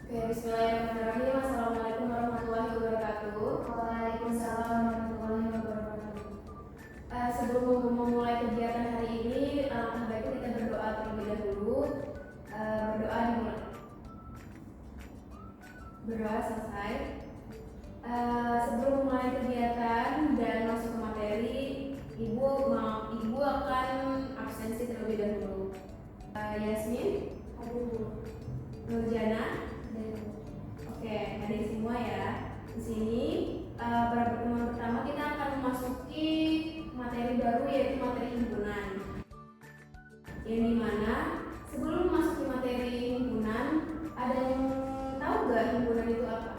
Oke, bismillahirrahmanirrahim. Assalamualaikum warahmatullahi wabarakatuh. Waalaikumsalam warahmatullahi wabarakatuh. Sebelum memulai kegiatan hari ini, alangkah baiknya kita berdoa terlebih dahulu. Berdoa dimulai. Berdoa selesai. Sebelum memulai kegiatan dan masuk ke materi, ibu akan absensi terlebih dahulu. Yasmin, Nurjana. Oke, adik semua ya. Di sini pada pertemuan pertama kita akan memasuki materi baru, yaitu materi himpunan. Yang dimana sebelum memasuki materi himpunan, ada yang tahu nggak himpunan itu apa?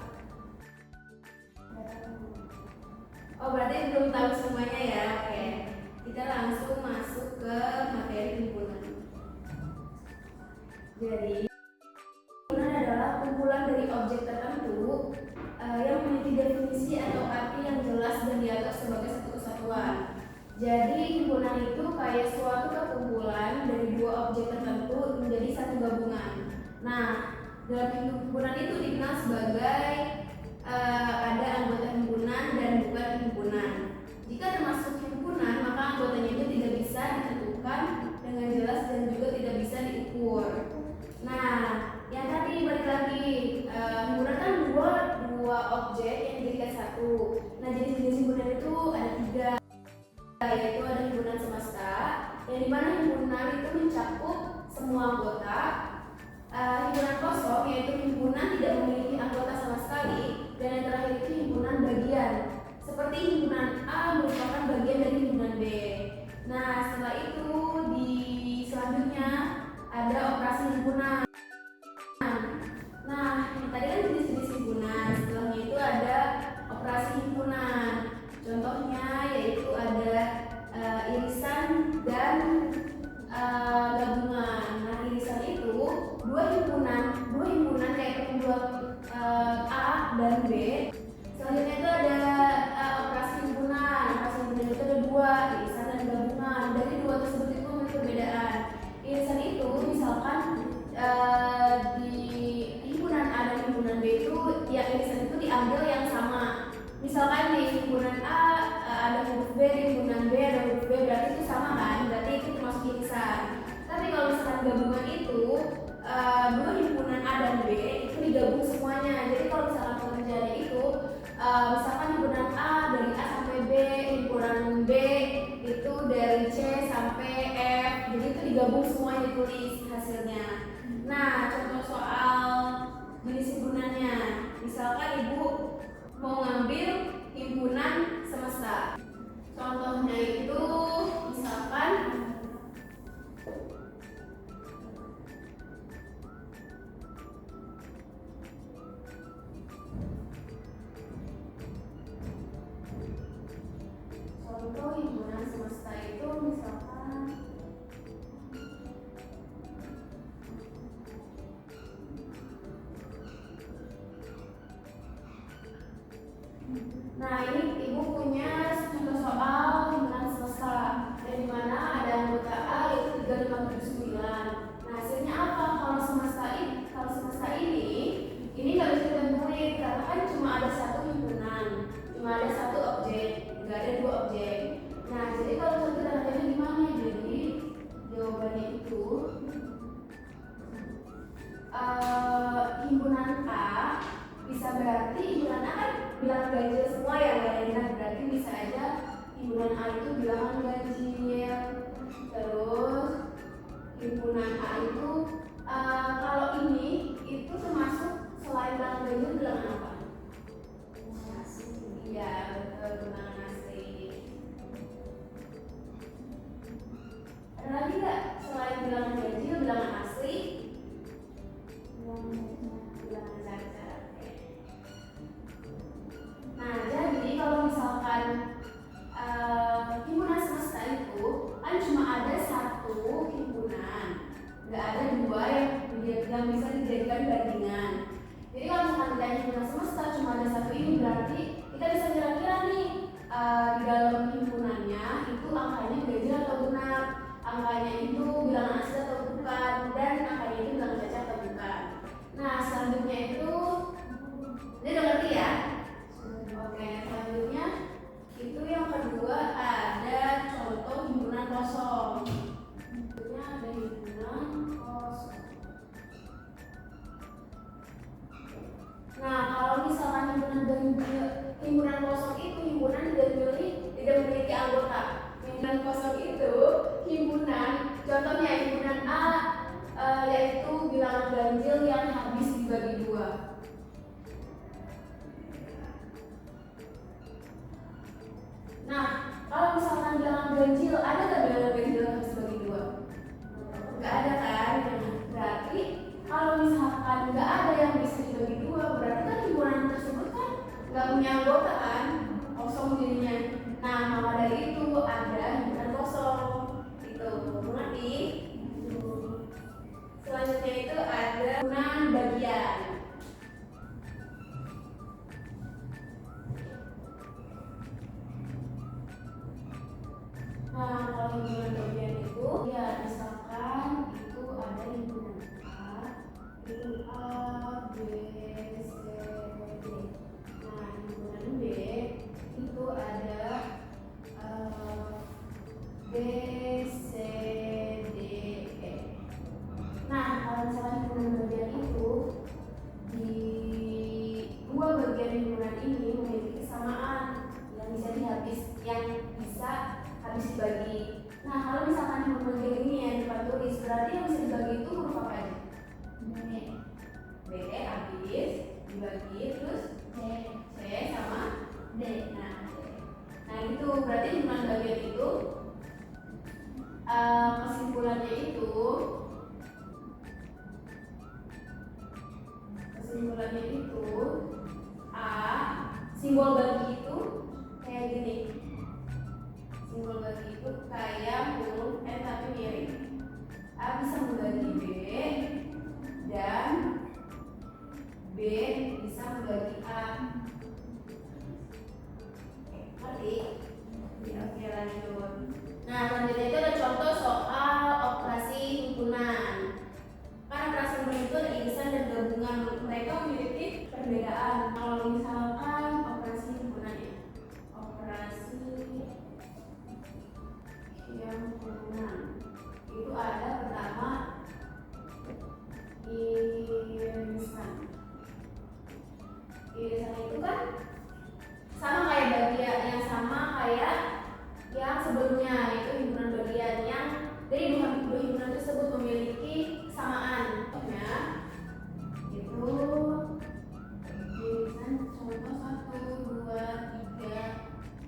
Oh, berarti belum tahu semuanya ya. Oke, kita langsung masuk ke materi himpunan. Jadi adalah kumpulan dari objek tertentu yang memiliki definisi atau arti yang jelas dan dianggap sebagai satu kesatuan. Jadi himpunan itu kayak suatu kekumpulan dari dua objek tertentu menjadi satu gabungan. Nah, dalam himpunan itu dikenal sebagai ada anggota himpunan dan bukan himpunan. Jika termasuk himpunan, maka anggotanya itu tidak bisa ditentukan dengan jelas dan juga tidak bisa diukur. Nah, yang tadi balik lagi, himpunan kan dua objek yang dijadikan satu. Nah, jenis-jenis himpunan itu ada tiga, yaitu ada himpunan semesta, yang dimana himpunan itu mencakup semua anggota. Himpunan kosong, yaitu himpunan tidak memiliki anggota sama sekali, dan yang terakhir itu himpunan bagian, seperti himpunan A merupakan bagian dari himpunan B. Nah, setelah itu selanjutnya ada operasi himpunan. Nah, yang tadi kan jenis-jenis himpunan, setelahnya itu ada operasi himpunan. Contohnya yaitu ada irisan dan gabungan. Nah, irisan itu dua himpunan kayak perkumpulan A dan B. Selanjutnya itu ada operasi himpunan. Operasi himpunan itu ada dua, irisan dan gabungan. Dari dua tersebut itu memiliki perbedaan. Irisan itu misalkan di himpunan A dan himpunan B itu ya irisan itu diambil yang sama. Misalkan di himpunan A ada huruf B, di himpunan B ada huruf B, berarti itu sama kan? Berarti itu termasuk irisan. Tapi kalau misalkan gabungan itu dua himpunan A dan B itu digabung semuanya. Jadi kalau misalkan pengerjaannya itu misalkan himpunan A dari A sampai B, himpunan B itu dari C sampai F, jadi itu digabung semua ditulis hasilnya. Nah, contoh soal jenis himpunannya, misalkan ibu mau ngambil himpunan semesta. Contohnya itu misalkan contoh himpunan semesta itu misalkan nah, ini ibu punya contoh soal himpunan semesta, dari mana ada anggota A yaitu 3579. Nah, hasilnya apa? Kalau semesta ini nggak bisa ditentuin karena kan cuma ada satu himpunan, cuma ada satu objek, nggak ada dua objek. Nah, jadi kalau kita tanya gimana? Jadi jawabannya itu himpunan A bisa berarti himpunan A kan bilangan ganjil semua ya, berarti bisa aja himpunan A itu bilangan ganjil. Terus himpunan A itu kalau ini itu termasuk selain bilangan ganjil bilangan apa? Iya, betul, bilangan asli. Ada lagi nggak selain bilangan ganjil, bilangan asli? Bilangan cacat. Nah, jadi kalau misalkan himpunan semesta itu kan cuma ada satu himpunan, nggak ada dua yang bisa dijadikan bandingan. Jadi kalau misalkan ditanya himpunan semesta cuma ada satu ini, berarti kita bisa kira-kira nih contohnya himpunan A yaitu bilangan ganjil yang habis dibagi dua. Nah, kalau misalkan bilangan ganjil, ada nggak bilangan ganjil yang habis dibagi dua? Nggak ada kan? Berarti kalau misalkan nggak ada yang bisa dibagi dua, berarti kan himpunan tersebut kan nggak punya anggota kan? Kosong jadinya. Nah, maka dari itu ada himpunan kosong. Itu mengerti? Selanjutnya itu ada himpunan bagian. Nah, kalau himpunan bagian itu ya misalkan itu ada himpunan A, itu A, B, C, D. Nah, himpunan B itu ada B, C, D, E. Nah, kalau misalkan himpunan bagian itu di dua bagian himpunan ini memiliki kesamaan yang bisa habis dibagi. Nah, kalau misalkan himpunan bagian ini yang depan tulis, berarti yang bisa dibagi itu huruf apa aja? B habis dibagi, terus C sama D. Nah itu berarti himpunan bagian itu kesimpulannya itu A, simbol bagi itu kayak gini. Simbol bagi itu kayak huruf N tapi mirip. A bisa membagi B dan B bisa membagi A. Ngerti? Oke, lanjut. Nah, selanjutnya itu ada contoh soal operasi himpunan. Kan operasi himpunan itu ada irisan dan gabungan. Mereka memiliki perbedaan. Kalau misalkan operasi himpunan ya, operasi himpunan itu ada pertama irisan. Irisan itu kan sama kayak bagian yang sama kayak yang sebelumnya, itu himpunan bagian yang dari dua himpunan tersebut memiliki kesamaan. Contohnya itu irisan contoh 1, 2, 3,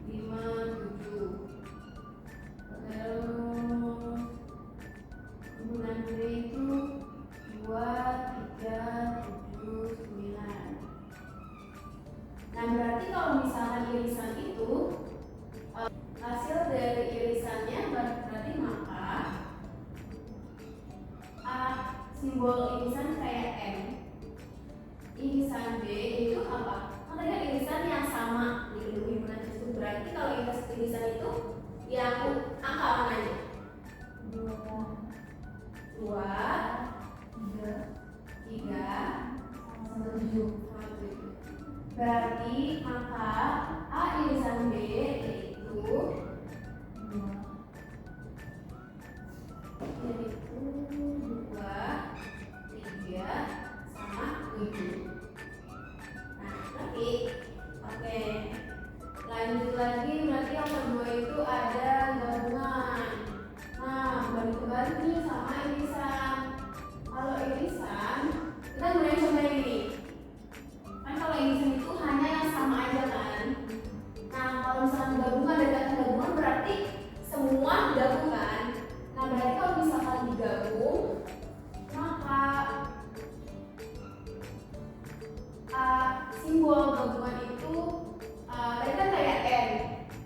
5, 7. Terus himpunan B itu 2, 3, 7, 9. Nah, berarti kalau misalkan irisan itu hasil dari irisannya berarti maka A, simbol irisan kayak M. Irisan B itu apa? Makanya irisan yang sama di kedua himpunan tersebut. Berarti kalau irisan itu yang angka apa aja? 2, 3, 7. Berarti maka A irisan B yaitu 2, 3 sama 7. Nah, ngerti? Oke. Lanjut lagi, berarti yang kedua itu ada gabungan. Nah, kembali nih sama irisan. Kalau irisan, kita mulai coba ini. Kan kalau irisan itu hanya yang sama aja kan. Nah, kalau misalkan gabungan dan kata gabungan berarti semua digabungkan. Nah, berarti kalau misalkan digabung, maka simbol gabungan itu tadi kan kayak N.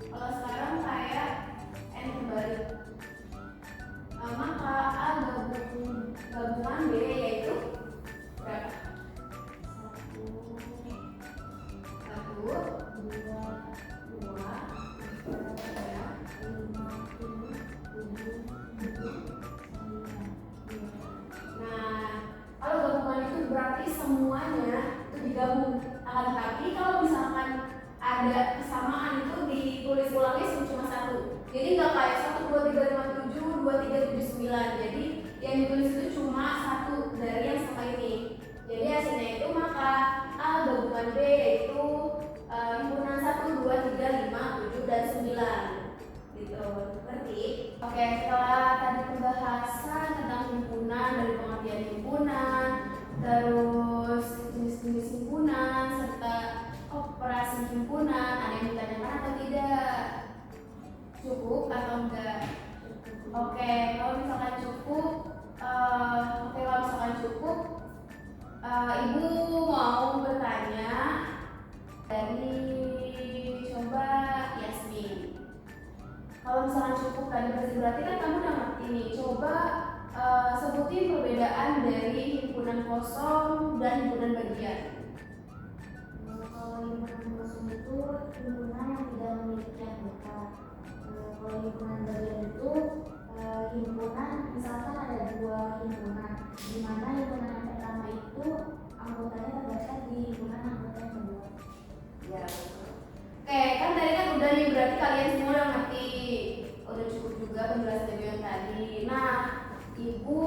Kalau sekarang kayak N kembali. Maka A gabungan B yaitu berapa? 1, 2, 3, 5, 6, 7. Nah, kalau gabungan itu berarti semuanya itu digabung. Akan tetapi kalau misalkan ada kesamaan itu ditulis ulangnya cuma satu. Jadi nggak kayak 1, 2, 3, 5, 7, 2, 3, 7, 9. Jadi yang ditulis itu cuma satu dari yang sama ini. Jadi hasilnya itu maka A gabungan B yaitu himpunan 1, 2, 3, 5, 7, dan 9. Gitu, ngerti? Oke, setelah tadi pembahasan terus jenis-jenis himpunan serta operasi himpunan. Ada yang ditanyakan atau tidak? Cukup atau enggak? Oke, kalau misalkan cukup, Ibu mau bertanya dari coba Yasmin. Kalau misalkan cukup tadi berarti kan kamu udah ngerti nih. Coba sebutin perbedaan dari himpunan kosong dan himpunan bagian. Kalau himpunan kosong itu himpunan yang tidak memiliki anggota. Kalau himpunan bagian itu himpunan, misalkan ada dua himpunan, di mana himpunan yang pertama itu anggotanya terdaftar di himpunan anggota yang kedua. Ya. Oke, kan tadi kan udah nih, berarti kalian semua udah ngerti. Udah cukup juga penjelasan Ibu yang tadi. Nah, Ibu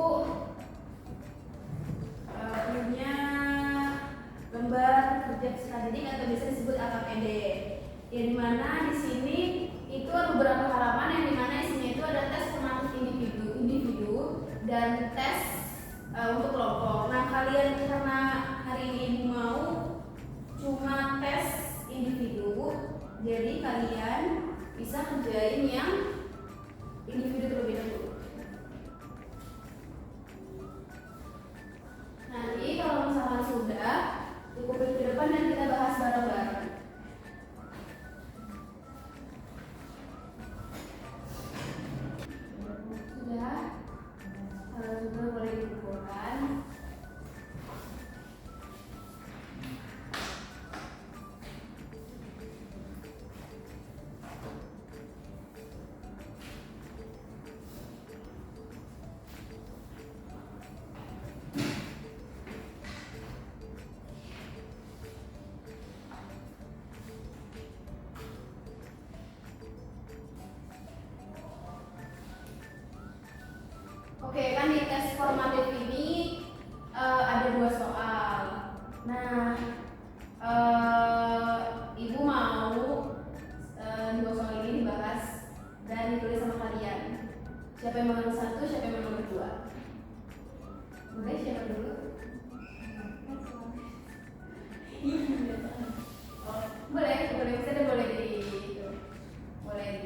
punya lembar kerja peserta didik atau bisa disebut AKPD. Ya, dimana di sini itu ada beberapa halaman yang dimana isinya itu ada tes formatif individu dan tes untuk kelompok. Nah, kalian karena hari ini Ibu mau cuma tes individu, jadi kalian bisa kerjain yang individu terlebih dahulu. Nanti kalau misalkan sudah, cukupin ke depan dan kita bahas bareng-bareng. Sudah? Kalau sudah boleh dikumpulkan. Oke, kan di tes formatif ini ada 2 soal. Nah, Ibu mau 2 soal ini dibahas dan ditulis sama kalian. Siapa yang mau nomor 1, siapa yang mau nomor 2? Boleh siapa dulu? Oh, boleh bisa boleh di itu. Boleh.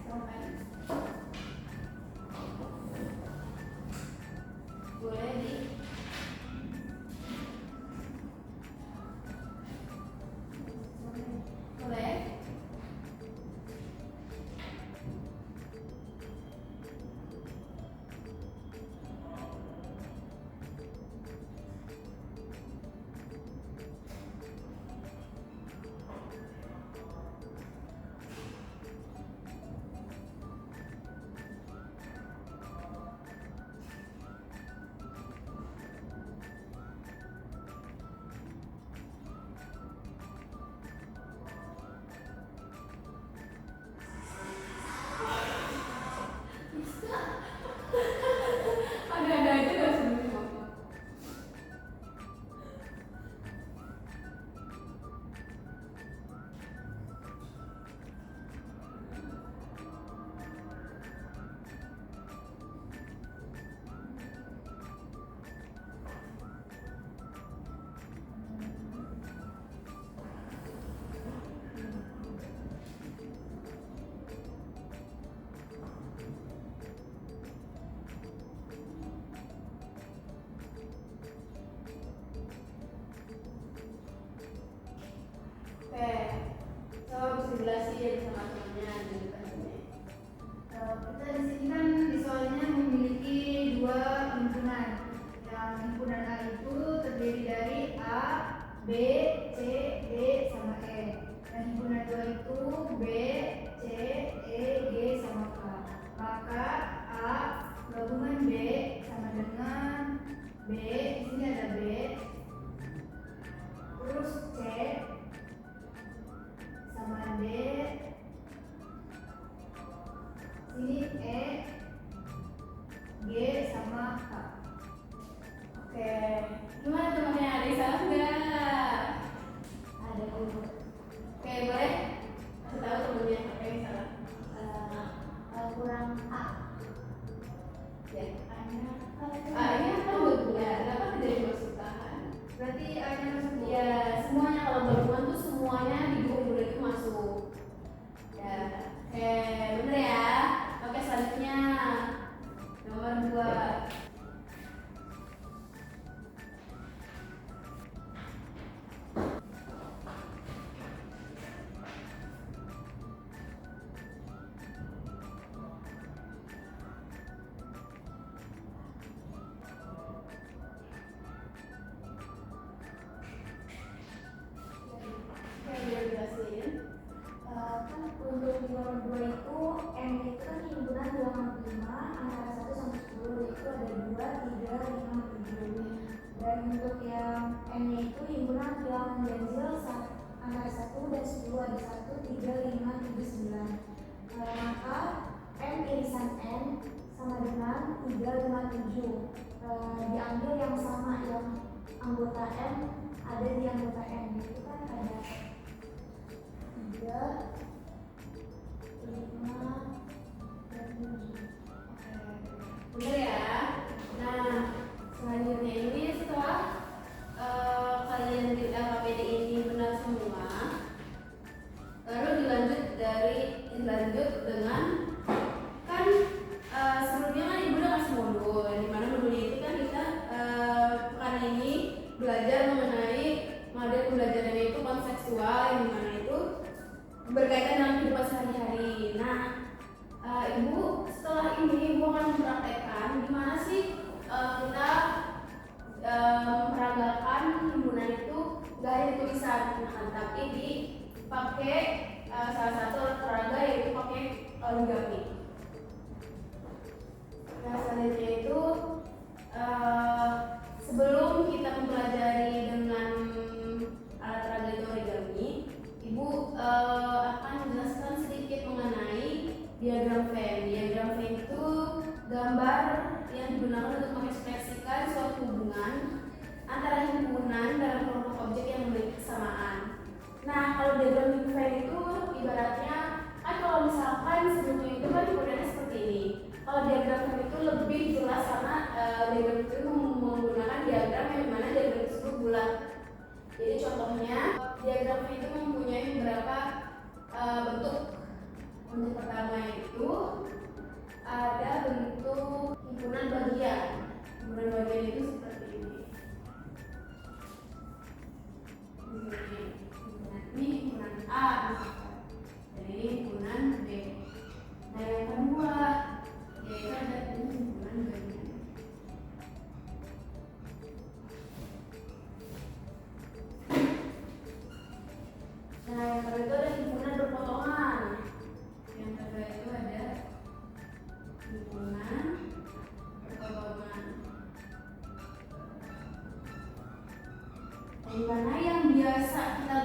Silakan. Boleh di boleh. Ada aja gak sebenarnya. Oke, coba bisa jelasin sama temennya di depan sini. Kita di sini kan visualnya memiliki 2 himpunan. Yang himpunan A itu terdiri dari A, B, C, D, sama E. Dan himpunan 2 itu B, C, E, G, sama K. Maka A gabungan B sama dengan B, di sini ada B, terus C sama D, sini E, G sama K. Oke, gimana temannya? Ada yang salah nggak? Ada dulu. Oke, boleh kasih tahu temennya apa yang salah. Kurang A. Ya, A-nya ini kan udah punya, kenapa tidak 2, 3, 5, 7. Dan untuk yang M-nya itu himpunan bilangan ganjil antara 1 dan 10 ada 1, 3, 5, 7, 9. Maka M irisan N sama dengan 3, 5, 7. Diambil yang sama, yang anggota M ada di anggota N, itu kan ada 3, 5, dan 7. Bener ya. Nah, selanjutnya ini setelah kalian di LKPD ini benar semua, lalu dilanjut dengan kan sebelumnya kan ibu udah kasih modul, di mana modul itu kan kita pekan ini belajar mengenai model pembelajarannya itu kontekstual, yang dimana itu berkaitan dengan kehidupan sehari-hari. Nah, ibu setelah ini ibu akan mempraktekkan gimana sih kita memperagakan himpunan itu gak hanya tulisan, tapi dipakai salah satu alat peraga yaitu pakai origami. Nah, selanjutnya itu sebelum kita mempelajari dengan alat peraga itu origami, ibu akan menjelaskan sedikit mengenai diagram Venn. Diagram Venn itu gambar yang digunakan untuk mengekspresikan suatu hubungan antara himpunan dalam kelompok objek yang memiliki kesamaan. Nah, kalau diagram Venn itu ibaratnya kan kalau misalkan sebelumnya itu kan himpunannya seperti ini. Kalau diagram Venn itu lebih jelas karena diagram itu menggunakan diagram yang dimana diagram tersebut bulat. Jadi contohnya diagram Venn itu mempunyai beberapa bentuk. Untuk pertama itu ada bentuk himpunan bagian. Himpunan bagian itu seperti ini. Ini himpunan A misalkan. Dan ini himpunan B. Nah, yang kedua yaitu ada himpunan bagian. Nah, yang kedua itu ada himpunan berpotongan. Yang kedua itu ada himpunan berpotongan. Yang mana yang biasa kita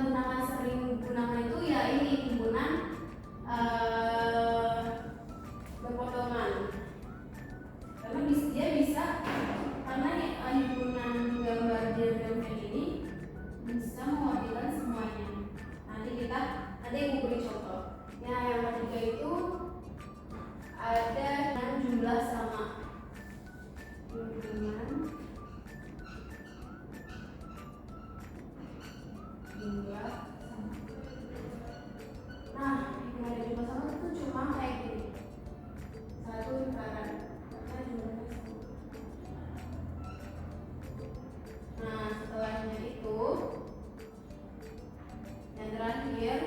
sering gunakan itu ya ini himpunan berpotongan. Karena dia bisa karena himpunan gambar diagram Venn ini bisa mewakilkan semuanya. Nanti ibu beri contoh. Nah, yang ketiga itu ada jumlah sama. Himpunan jumlah sama. Nah, himpunan jumlah sama itu cuma kayak gini. Satu lingkaran, karena jumlahnya sama. Nah, setelahnya itu yang terakhir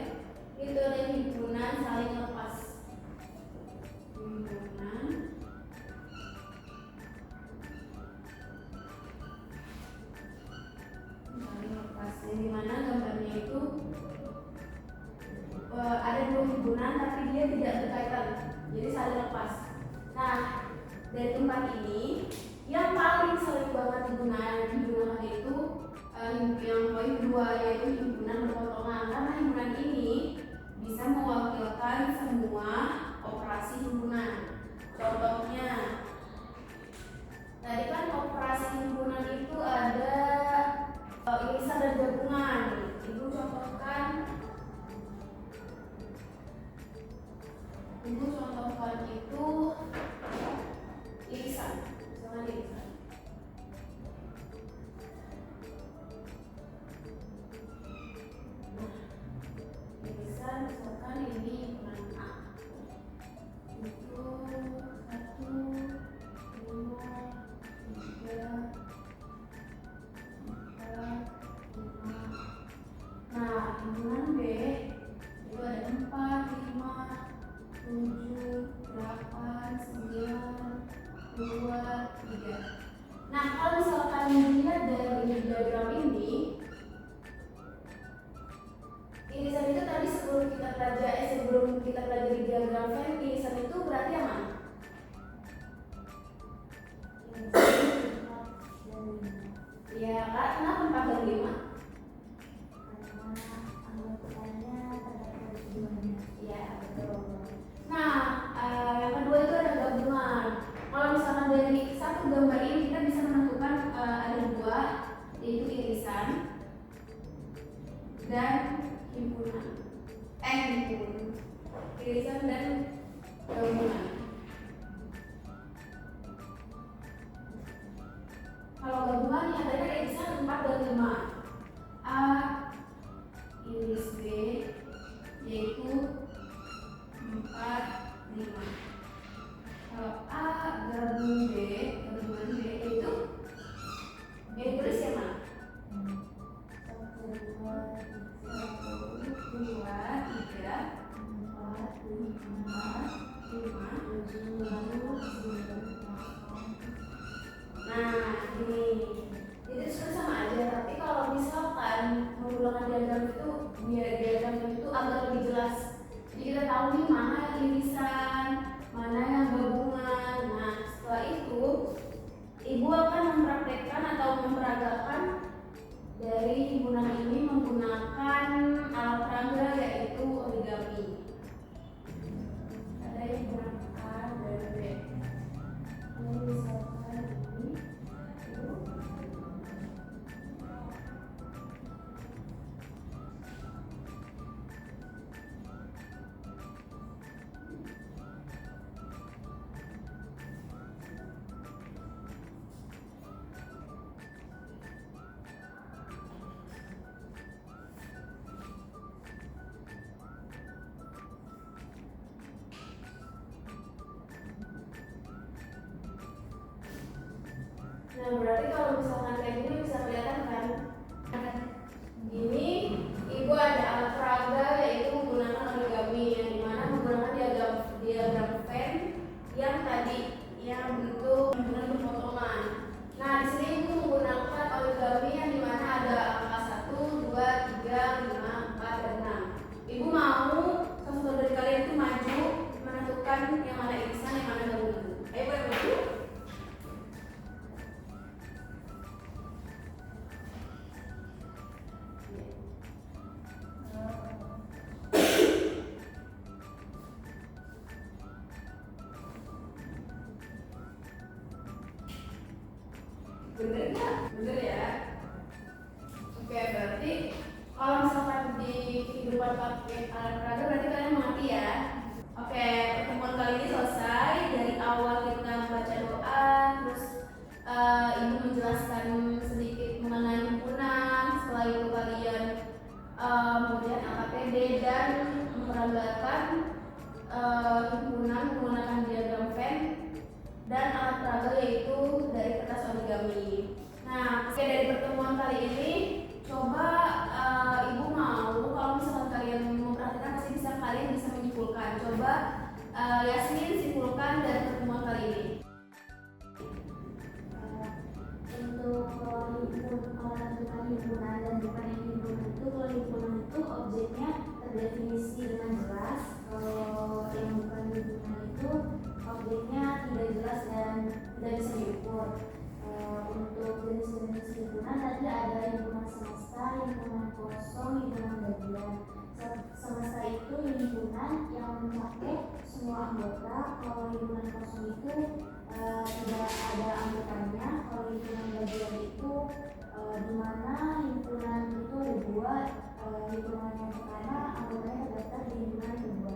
itu ada himpunan saling lepas. Himpunan saling lepas, yang dimana gambarnya itu ada dua himpunan tapi dia tidak berkaitan, jadi saling lepas. Nah, dari tempat ini yang paling sering banget digunakan itu yang poin 2 yaitu himpunan berpotongan, karena himpunan ini bisa mewakilkan semua operasi himpunan. Contohnya tadi kan operasi himpunan itu ada irisan dan gabungan. Ibu contohkan itu irisan, misalnya irisan. Misalkan ini himpunan A itu 1, 2, 3, 4, 5. Nah, himpunan B itu ada 4, 5, 7, 8, Ya, Kak, kenapa 4 dan 5? Karena anggotanya terdapat keduanya. Iya, betul. Nah, yang kedua itu ada gabungan. Kalau misalkan dari satu gambar ini kita bisa menentukan ada dua, yaitu irisan dan himpunan. Irisan dan gabungan. Kalau gabungan yang ada irisan 4 dan 5. A iris B yaitu 4, 5. Kalau A gabung B, gabungan B yaitu B tulis yang mana? 1, 2, 1, 2, 3, 4, 5, 5, 7, 9. Nah, ini itu sebenarnya sama aja, tapi kalau misalkan menggunakan diagram itu biar diagramnya itu agak lebih jelas. Jadi kita tahu nih mana yang irisan, mana yang gabungan. Nah, setelah itu ibu akan mempraktekkan atau memperagakan dari himpunan ini menggunakan alat peraga yaitu origami. Ada himpunan A dan B. Ini misalkan ini. Nah, berarti kalau misalkan kayak gini bisa kelihatan kan? Ini ibu ada alat peraga yaitu menggunakan origami yang dimana menggunakan diagram Venn yang tadi yang bentuk himpunan berpotongan. Nah, di sini ibu menggunakan origami yang dimana ada angka 1, 2, 3, 5, 4, dan 6. Ibu mau satu dari kalian itu maju menentukan yang mana irisan, yang mana gabungan. Ayo boleh maju. Bener nggak? Bener ya. Oke, berarti kalau misalkan di kehidupan pakai alat peraga berarti kalian mengerti ya. Oke, pertemuan kali ini selesai. Dari awal kita baca doa, terus ibu menjelaskan sedikit mengenai himpunan. Setelah itu kalian kemudian AKPD dan memperagakan himpunan menggunakan diagram Venn dan alat peraga yaitu dari kertas origami. Nah, oke, dari pertemuan kali ini coba ibu mau kalau misalkan kalian memperhatikan pasti kalian bisa menyimpulkan. Coba Yasmin simpulkan dari pertemuan kali ini. Untuk menentukan himpunan dan bukan himpunan itu, kalau himpunan itu objeknya terdefinisi dengan jelas. Kalau yang bukan himpunan itu objeknya tidak jelas dan tidak bisa diukur. Untuk jenis-jenis himpunan tadi ada himpunan semesta, himpunan kosong, himpunan bagian. Semesta itu himpunan yang mencakup semua anggota. Kalau himpunan kosong itu tidak ada anggotanya. Kalau himpunan bagian itu di mana himpunan itu ada dua. Himpunan yang pertama anggotanya terdaftar di himpunan kedua.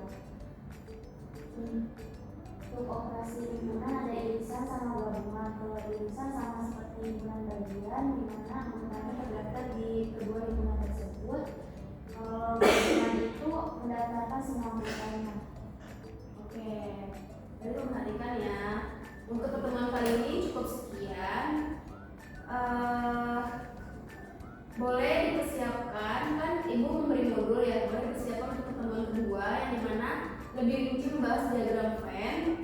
Untuk operasi himpunan ada irisan sama gabungan. Kalau irisan sama seperti himpunan bagian, di mana anggotanya terdaftar di kedua himpunan tersebut. Kalau gabungan itu mendaftarkan semua anggotanya. Oke, jadi perhatikan ya. Untuk pertemuan kali ini cukup sekian. Boleh dipersiapkan, kan ibu memberi modul ya, boleh dipersiapkan untuk pertemuan kedua yang dimana lebih rinci membahas diagram Venn